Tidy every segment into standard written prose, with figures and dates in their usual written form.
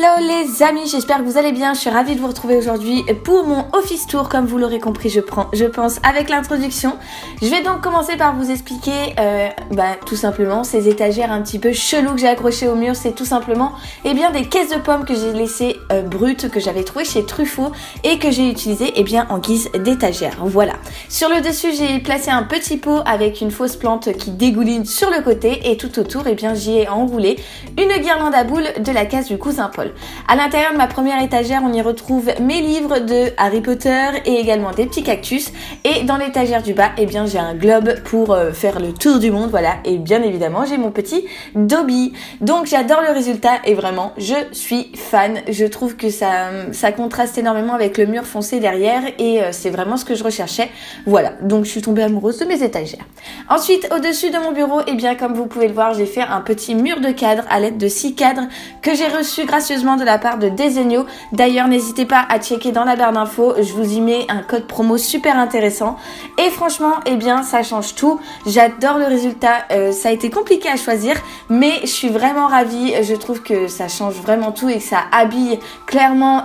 Hello les amis, j'espère que vous allez bien. Je suis ravie de vous retrouver aujourd'hui pour mon office tour. Comme vous l'aurez compris, je pense avec l'introduction. Je vais donc commencer par vous expliquer tout simplement ces étagères un petit peu cheloues que j'ai accrochées au mur. C'est tout simplement des caisses de pommes que j'ai laissées brutes, que j'avais trouvées chez Truffaut et que j'ai utilisées en guise d'étagère. Voilà. Sur le dessus, j'ai placé un petit pot avec une fausse plante qui dégouline sur le côté et tout autour, j'y ai enroulé une guirlande à boules de la case du cousin Paul. À l'intérieur de ma première étagère, on y retrouve mes livres de Harry Potter et également des petits cactus. Et dans l'étagère du bas, j'ai un globe pour faire le tour du monde, voilà. Et bien évidemment, j'ai mon petit Dobby. Donc j'adore le résultat et vraiment, je suis fan. Je trouve que ça contraste énormément avec le mur foncé derrière et c'est vraiment ce que je recherchais. Voilà, donc je suis tombée amoureuse de mes étagères. Ensuite, au-dessus de mon bureau, comme vous pouvez le voir, j'ai fait un petit mur de cadres à l'aide de 6 cadres que j'ai reçus gracieusement de la part de Desenio. D'ailleurs, n'hésitez pas à checker dans la barre d'infos, je vous y mets un code promo super intéressant. Et franchement, ça change tout. J'adore le résultat. Ça a été compliqué à choisir, mais je suis vraiment ravie. Je trouve que ça change vraiment tout et que ça habille clairement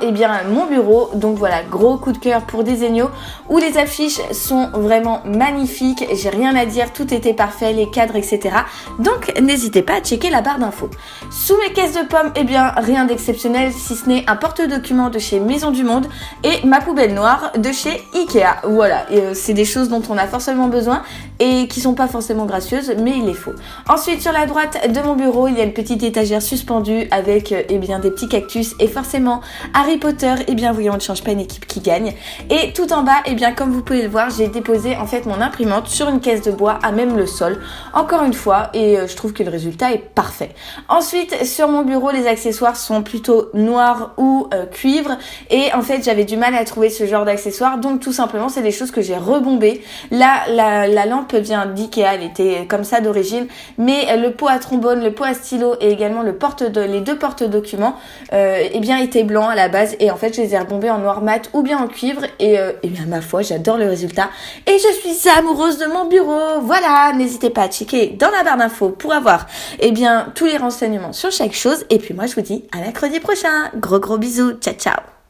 mon bureau. Donc voilà, gros coup de cœur pour Desenio, où les affiches sont vraiment magnifiques. J'ai rien à dire, tout était parfait, les cadres, etc. Donc n'hésitez pas à checker la barre d'infos. Sous mes caisses de pommes, rien d'exceptionnel si ce n'est un porte-documents de chez Maison du Monde et ma poubelle noire de chez Ikea. Voilà, c'est des choses dont on a forcément besoin et qui sont pas forcément gracieuses, mais il les faut. Ensuite, sur la droite de mon bureau, il y a une petite étagère suspendue avec des petits cactus et forcément Harry Potter. Voyons, on ne change pas une équipe qui gagne. Et tout en bas, comme vous pouvez le voir, j'ai déposé mon imprimante sur une caisse de bois à même le sol. Encore une fois, et je trouve que le résultat est parfait. Ensuite, sur mon bureau, les accessoires sont plutôt noirs ou cuivre et j'avais du mal à trouver ce genre d'accessoires, donc tout simplement c'est des choses que j'ai rebombées. Là, la lampe vient d'Ikea, elle était comme ça d'origine, mais le pot à trombone, le pot à stylo et également les deux porte-documents étaient blancs à la base et je les ai rebombés en noir mat ou bien en cuivre et ma foi, j'adore le résultat et je suis amoureuse de mon bureau. Voilà, n'hésitez pas à checker dans la barre d'infos pour avoir tous les renseignements sur chaque chose et puis moi je vous dis à mercredi prochain. Gros bisous, ciao ciao.